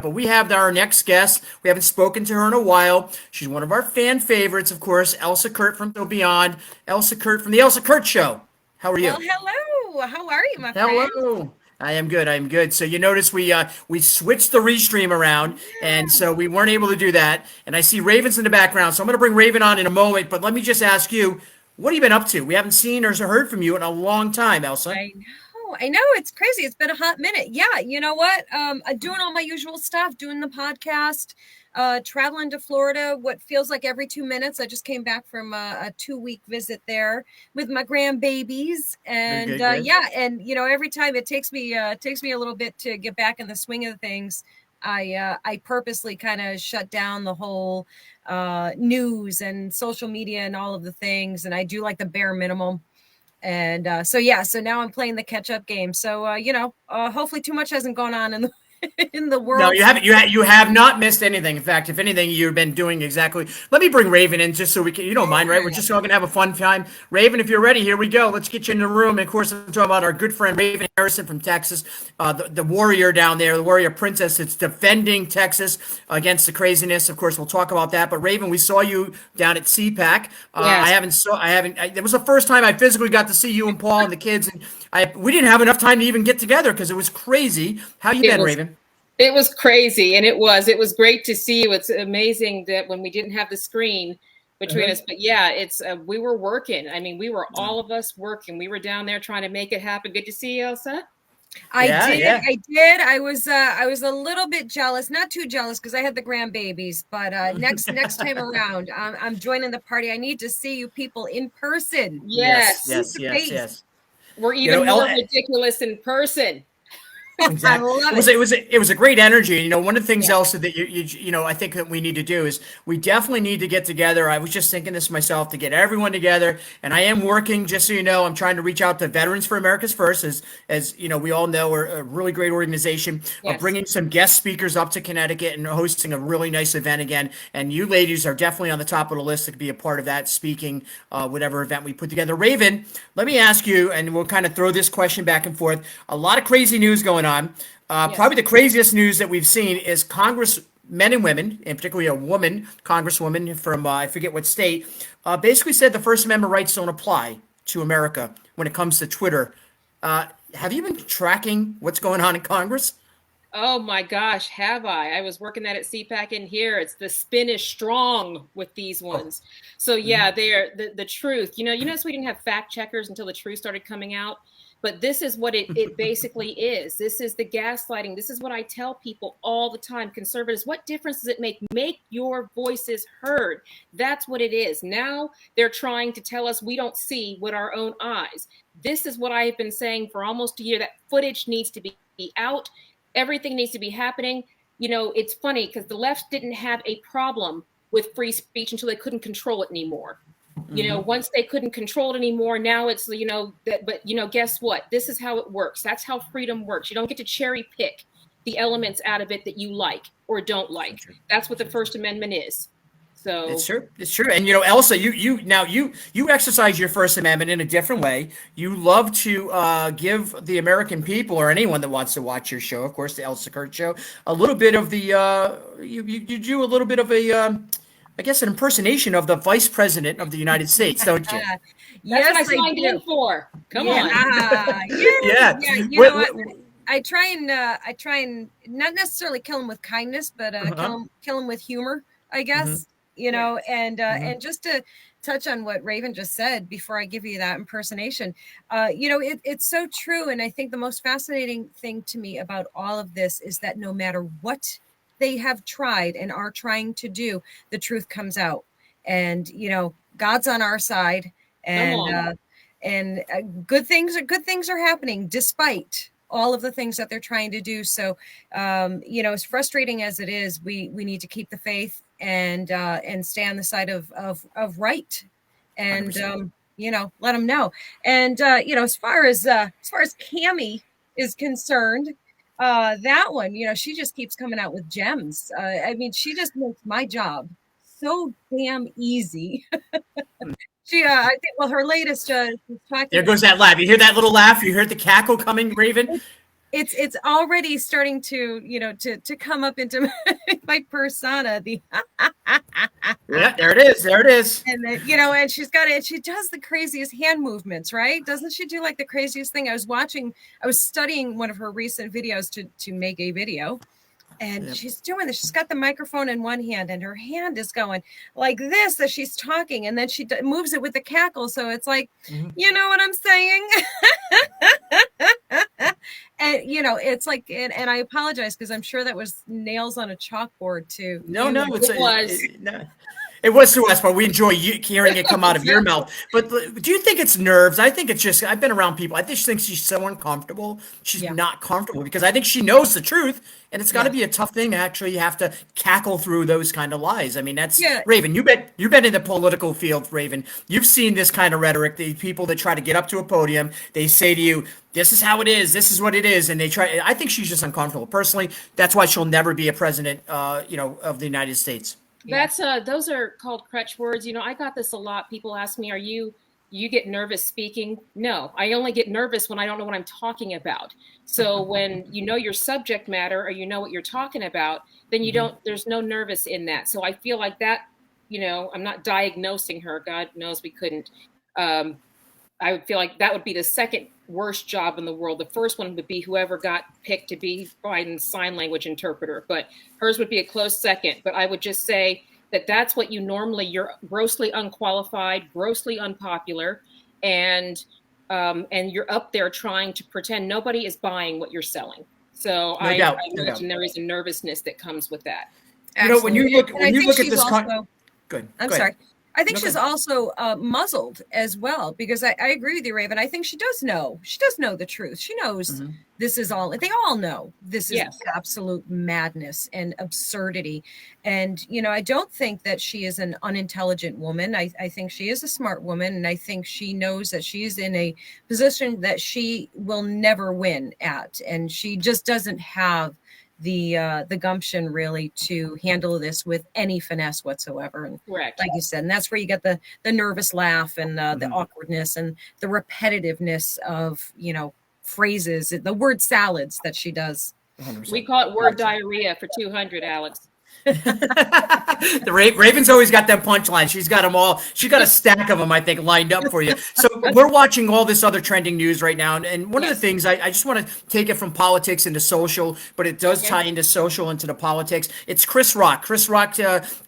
But we have our next guest. We haven't spoken to her in a while. She's one of our fan favorites, of course, Elsa Kurt from So Beyond. Elsa Kurt from the Elsa Kurt Show. How are Well, you? hello. How are you, my friend? Hello. I am good. I am good. So you notice we switched the restream around, and Yeah. so we weren't able to do that. And I see Raven's in the background, so I'm going to bring Raven on in a moment. But let me just ask you, what have you been up to? We haven't seen or heard from you in a long time, Elsa. I know. I know. It's crazy. It's been a hot minute. Yeah. You know what? Doing all my usual stuff, doing the podcast, traveling to Florida, what feels like every 2 minutes. I just came back from a 2 week visit there with my grandbabies. Good, And good, good. yeah. And, every time it takes me a little bit to get back in the swing of things. I purposely kind of shut down the whole news and social media and all of the things. And I do like the bare minimum. And so now I'm playing the catch up game. So hopefully too much hasn't gone on in the in the No, world. you haven't. You have not missed anything. In fact, if anything, you've been doing exactly. Let me bring Raven in just so we can. You don't mind, right? We're just all gonna have a fun time. Raven, if you're ready, here we go. Let's get you in the room. And of course, I'm talking about our good friend Raven Harrison from Texas, the warrior down there, the warrior princess that's defending Texas against the craziness. Of course, we'll talk about that. But Raven, we saw you down at CPAC. Yes. It was the first time I physically got to see you and Paul and the kids, and we didn't have enough time to even get together because it was crazy. How you It been, was Raven? it was crazy, and it was great to see you. It's amazing that when we didn't have the screen between us, but yeah, it's we were working. I mean, we were all of us working. We were down there trying to make it happen. Good to see you, Elsa. I Yeah, did. yeah. I did. I was a little bit jealous, not too jealous because I had the grandbabies. But next time around, I'm joining the party. I need to see you people in person, Yes, face Yes, yes, to yes, face. yes. we're You know, even more ridiculous in person. I exactly. love It was it. it was a great energy. You know, one of the things Yeah. else that I think that we need to do is we definitely need to get together. I was just thinking this myself to get everyone together, and I am working. Just so you know, I'm trying to reach out to Veterans for America's First, as you know, we all know are a really great organization. Yes. Bringing some guest speakers up to Connecticut and hosting a really nice event again. And you ladies are definitely on the top of the list to be a part of that speaking whatever event we put together. Raven, let me ask you, and we'll kind of throw this question back and forth. A lot of crazy news going on. Probably Yes. the craziest news that we've seen is Congress men and women, and particularly a woman, Congresswoman from I forget what state, basically said the First Amendment rights don't apply to America when it comes to Twitter. Have you been tracking what's going on in Congress? Oh my gosh, have I? I was working that at CPAC in here. It's the spin is strong with these Oh, ones. So yeah, they're the truth. So we didn't have fact checkers until the truth started coming out. But this is what it basically is. This is the gaslighting. This is what I tell people all the time. Conservatives, what difference does it make? Make your voices heard. That's what it is. Now they're trying to tell us we don't see with our own eyes. This is what I have been saying for almost a year, that footage needs to be out. Everything needs to be happening. It's funny because the left didn't have a problem with free speech until they couldn't control it anymore. Once they couldn't control it anymore, now it's, that, but guess what? This is how it works. That's how freedom works. You don't get to cherry pick the elements out of it that you like or don't like. That's what the First Amendment is. It's So true. It's true. And Elsa, you exercise your First Amendment in a different way. You love to give the American people or anyone that wants to watch your show, of course, the Elsa Kurt Show, a little bit of the you do a little bit of a I guess an impersonation of the Vice President of the United States, don't you? that's what Yes, I I signed in do. for. Come Yeah, on. yeah, Yeah. yeah. What, what, I try and not necessarily kill him with kindness, but uh-huh. kill him with humor, I Hmm. guess. Yes. And just to touch on what Raven just said before I give you that impersonation, it's so true. And I think the most fascinating thing to me about all of this is that no matter what they have tried and are trying to do, the truth comes out. And God's on our side, Come and on. good things are happening despite all of the things that they're trying to do. So as frustrating as it is, we need to keep the faith and stay on the side of right, and 100%. let them know. And as far as Cammy is concerned, that one, she just keeps coming out with gems. I mean, she just makes my job so damn easy. I think, well, her latest, she's There talking goes that laugh. You hear that little laugh? You heard the cackle coming, Raven? it's already starting to, to come up into my persona. The Yeah, there it is. There it is. and then, and she does the craziest hand movements, right? Doesn't she do like the craziest thing? I was studying one of her recent videos to make a video. And she's doing this. She's got the microphone in one hand, and her hand is going like this as she's talking, and then she moves it with the cackle. So it's like, you know what I'm saying? And it's like, and I apologize because I'm sure that was nails on a chalkboard too. No, it was. It was to us, but we enjoy hearing it come out of your mouth. But do you think it's nerves? I think it's just, I've been around people. I just think she's so uncomfortable. She's not comfortable because I think she knows the truth. And it's got to be a tough thing to actually have to cackle through those kind of lies. I mean, that's Raven. You've been in the political field, Raven. You've seen this kind of rhetoric. The people that try to get up to a podium, they say to you, "This is how it is. This is what it is," and they try. I think she's just uncomfortable. Personally, that's why she'll never be a president. Of the United States. That's those are called crutch words. I got this a lot. People ask me, you get nervous speaking? No, I only get nervous when I don't know what I'm talking about. So when you know your subject matter or you know what you're talking about, then there's no nervous in that. So I feel like that, I'm not diagnosing her. God knows we couldn't. I would feel like that would be the second worst job in the world. The first one would be whoever got picked to be Biden's sign language interpreter, but hers would be a close second. But I would just say that that's what you're grossly unqualified, grossly unpopular, and you're up there trying to pretend nobody is buying what you're selling. So I imagine there is a nervousness that comes with that. When you look at this, good. I'm sorry. I think she's also muzzled as well, because I agree with you, Raven. I think she does know. She does know the truth. She knows this is all. They all know this is absolute madness and absurdity. And, I don't think that she is an unintelligent woman. I think she is a smart woman. And I think she knows that she's in a position that she will never win at. And she just doesn't have the gumption really to handle this with any finesse whatsoever. And correct, like you said, and that's where you get the nervous laugh and the awkwardness and the repetitiveness of phrases, the word salads that she does. 100%. We call it word diarrhea for 200, Alex. The Raven's always got them punchlines. She's got them all. She's got a stack of them, I think, lined up for you. So we're watching all this other trending news right now. And one of the things, I just want to take it from politics into social, but it does tie into social into the politics. It's Chris Rock. Chris Rock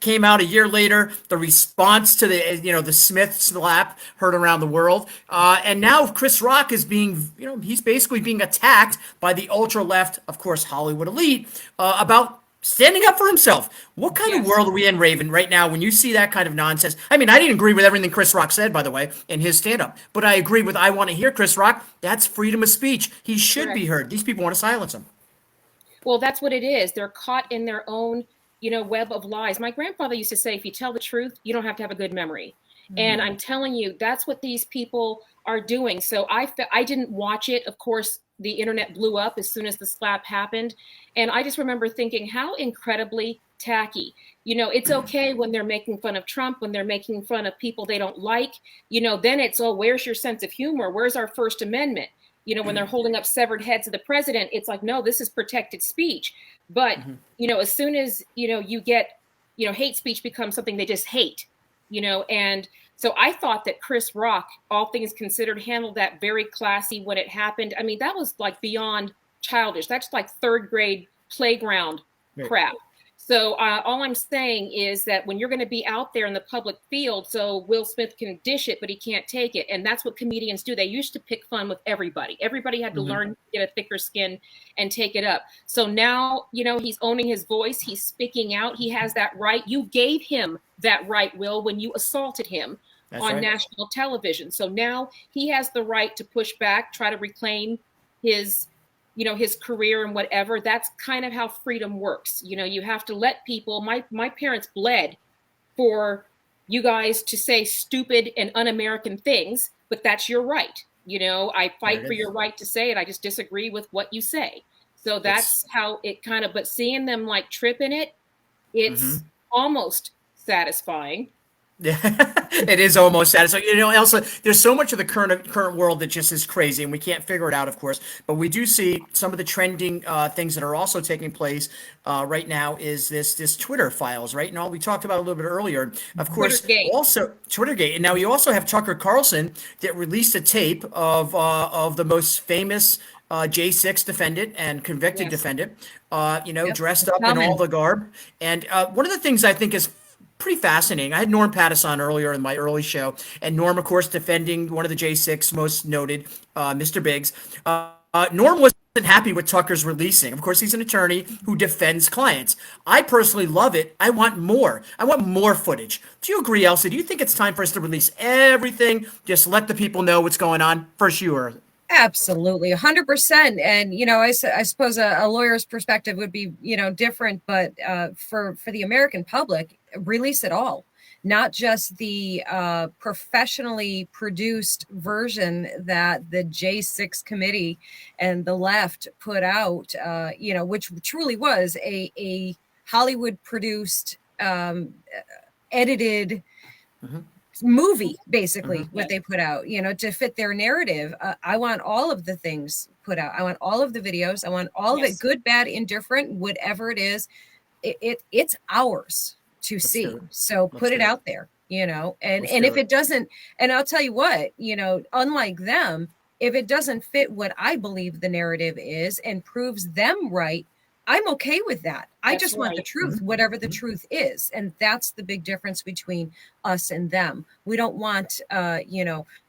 came out a year later. The response to the Smith slap heard around the world. And now Chris Rock is being, he's basically being attacked by the ultra left, of course, Hollywood elite, about standing up for himself. What kind of world are we in, Raven, right now when you see that kind of nonsense? I mean, I didn't agree with everything Chris Rock said, by the way, in his stand-up. But I agree with I want to hear Chris Rock. That's freedom of speech. He should be heard. These people want to silence him. Well, that's what it is. They're caught in their own, web of lies. My grandfather used to say, if you tell the truth, you don't have to have a good memory. And I'm telling you, that's what these people are doing. So I didn't watch it. Of course, the internet blew up as soon as the slap happened. And I just remember thinking how incredibly tacky. It's okay when they're making fun of Trump, when they're making fun of people they don't like, then it's, oh, where's your sense of humor? Where's our First Amendment? When they're holding up severed heads of the president, it's like, no, this is protected speech. But, as soon as, you get, hate speech becomes something they just hate, and so I thought that Chris Rock, all things considered, handled that very classy when it happened. I mean, that was like beyond childish. That's like third grade playground crap. So all I'm saying is that when you're going to be out there in the public field, so Will Smith can dish it, but he can't take it. And that's what comedians do. They used to pick fun with everybody. Everybody had to learn to get a thicker skin and take it up. So now, he's owning his voice. He's speaking out. He has that right. You gave him that right, Will, when you assaulted him on national television. So now he has the right to push back, try to reclaim his career and whatever. That's kind of how freedom works. You have to let people, my parents bled for you guys to say stupid and un-American things, but that's your right. I fight for your right to say it. I just disagree with what you say. So that's how it kind of, but seeing them like trip in it, it's almost satisfying. Yeah, it is almost sad. So, Elsa, there's so much of the current world that just is crazy, and we can't figure it out, of course. But we do see some of the trending things that are also taking place right now. Is this Twitter files, right? And all we talked about a little bit earlier. Of course, Twittergate. also Twittergate, and now you also have Tucker Carlson that released a tape of the most famous J6 defendant and convicted Yes. defendant, Yep. dressed up in all Coming. the garb. And one of the things I think is pretty fascinating. I had Norm Pattis on earlier in my early show, and Norm, of course, defending one of the J6 most noted, Mr. Biggs. Norm wasn't happy with Tucker's releasing. Of course, he's an attorney who defends clients. I personally love it. I want more. I want more footage. Do you agree, Elsa? Do you think it's time for us to release everything? Just let the people know what's going on? First, you or Absolutely, 100%. And I suppose a lawyer's perspective would be different, but for the American public, release it all, not just the professionally produced version that the J6 committee and the left put out, which truly was a Hollywood produced, edited movie, basically what they put out, to fit their narrative. I want all of the things put out. I want all of the videos. I want all of it, good, bad, indifferent, whatever it is. It's ours to see. So put it out there, and if it doesn't, and I'll tell you what, unlike them, if it doesn't fit what I believe the narrative is and proves them right, I'm okay with that. I just want the truth, whatever the truth is. And that's the big difference between us and them. We don't want,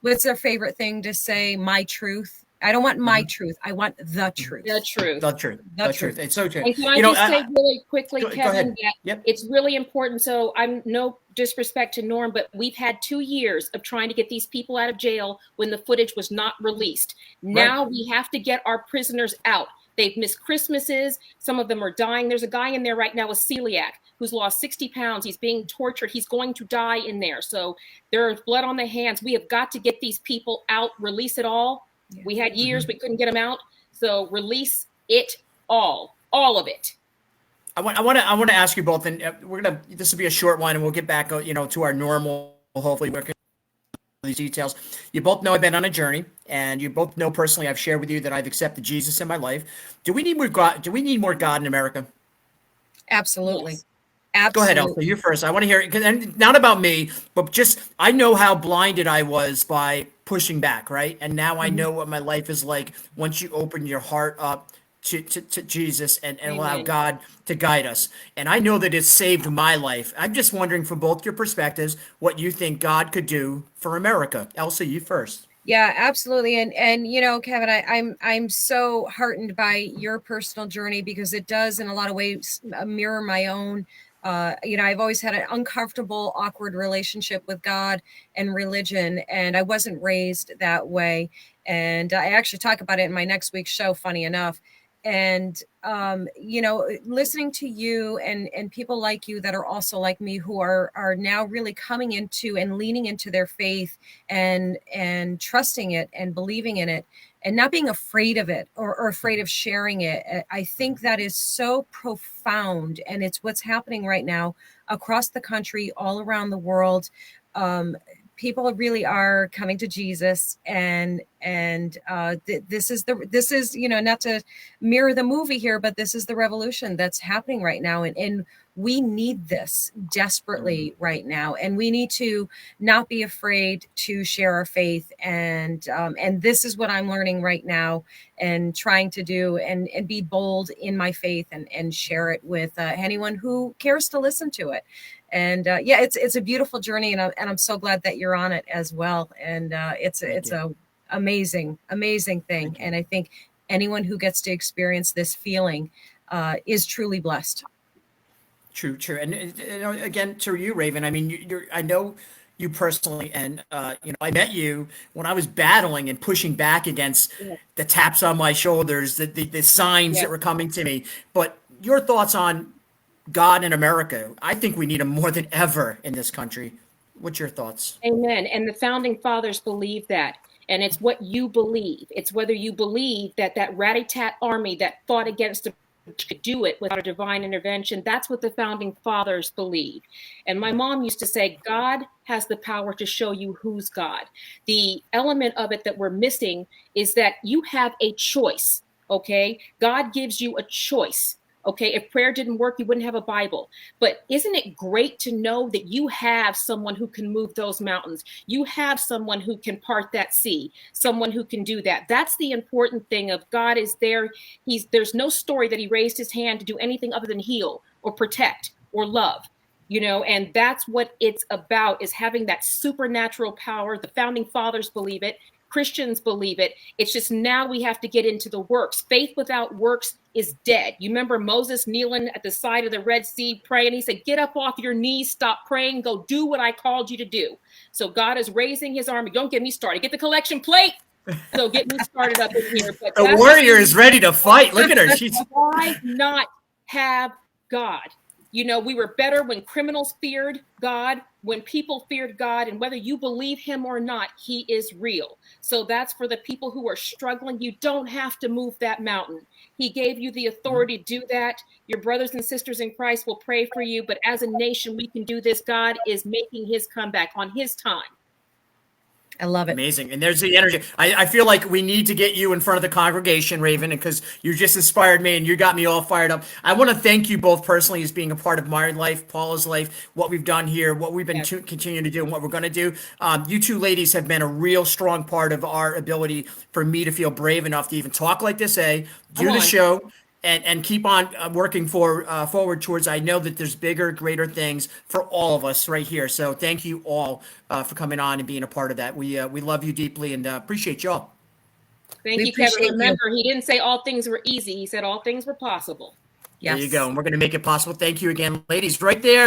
what's their favorite thing to say? My truth. I don't want my truth. I want the truth. The truth. The truth. The truth. It's so true. And can I just say really quickly, go Kevin, ahead. that it's really important. So I'm no disrespect to Norm, but we've had 2 years of trying to get these people out of jail when the footage was not released. Now we have to get our prisoners out. They've missed Christmases. Some of them are dying. There's a guy in there right now with celiac who's lost 60 pounds. He's being tortured. He's going to die in there. So there's blood on the hands. We have got to get these people out, release it all. Yeah. We had years we couldn't get them out. So release it all of it. I want to ask you both, and this will be a short one, and we'll get back, to our normal, hopefully, work these details. You both know I've been on a journey, and you both know personally I've shared with you that I've accepted Jesus in my life. Do we need more God? Do we need more God in America? Absolutely. Yes. Absolutely. Go ahead, Elsa. You first. I want to hear it, and not about me, but just I know how blinded I was by pushing back, right? And now I know what my life is like once you open your heart up to Jesus and allow God to guide us. And I know that it's saved my life. I'm just wondering from both your perspectives what you think God could do for America. Elsa, you first. Yeah, absolutely. And Kevin, I'm so heartened by your personal journey because it does in a lot of ways mirror my own. I've always had an uncomfortable, awkward relationship with God and religion, and I wasn't raised that way. And I actually talk about it in my next week's show, funny enough. And, listening to you and people like you that are also like me, who are now really coming into and leaning into their faith and trusting it and believing in it and not being afraid of it or afraid of sharing it. I think that is so profound. And it's what's happening right now across the country, all around the world. People really are coming to Jesus, and this is not to mirror the movie here, but this is the revolution that's happening right now, and we need this desperately right now, and we need to not be afraid to share our faith, and this is what I'm learning right now and trying to do, and be bold in my faith and share it with anyone who cares to listen to it. And it's a beautiful journey, and I'm so glad that you're on it as well. And it's a amazing thing. And I think anyone who gets to experience this feeling is truly blessed. True. And again, to you, Raven. I mean, I know you personally, and I met you when I was battling and pushing back against the taps on my shoulders, the signs that were coming to me. But your thoughts on God in America? I think we need him more than ever in this country. What's your thoughts? Amen. And the founding fathers believed that. And it's what you believe. It's whether you believe that rat-a-tat army that fought against could do it without a divine intervention. That's what the founding fathers believed. And my mom used to say, God has the power to show you who's God. The element of it that we're missing is that you have a choice, okay? God gives you a choice. Okay, if prayer didn't work, you wouldn't have a Bible. But isn't it great to know that you have someone who can move those mountains? You have someone who can part that sea, someone who can do that. That's the important thing of God is there. There's no story that he raised his hand to do anything other than heal or protect or love. And that's what it's about, is having that supernatural power. The founding fathers believe it. Christians believe it. It's just now we have to get into the works. Faith without works is dead. You remember Moses kneeling at the side of the Red Sea praying? He said, get up off your knees, stop praying, go do what I called you to do. So God is raising his army. Don't get me started. Get the collection plate. So get me started up in here. But the warrior is ready to fight. Look at her. She's why not have God? We were better when criminals feared God, when people feared God, and whether you believe him or not, he is real. So that's for the people who are struggling. You don't have to move that mountain. He gave you the authority to do that. Your brothers and sisters in Christ will pray for you. But as a nation, we can do this. God is making his comeback on his time. I love it. Amazing. And there's the energy. I feel like we need to get you in front of the congregation, Raven, because you just inspired me and you got me all fired up. I want to thank you both personally as being a part of my life, Paula's life, what we've done here, what we've been continuing to do, and what we're going to do. You two ladies have been a real strong part of our ability for me to feel brave enough to even talk like this, do the show. And keep on working forward towards. I know that there's bigger, greater things for all of us right here. So thank you all for coming on and being a part of that. We love you deeply and appreciate y'all. Thank you, Kevin. Remember, he didn't say all things were easy. He said all things were possible. Yes. There you go. And we're going to make it possible. Thank you again, ladies, right there.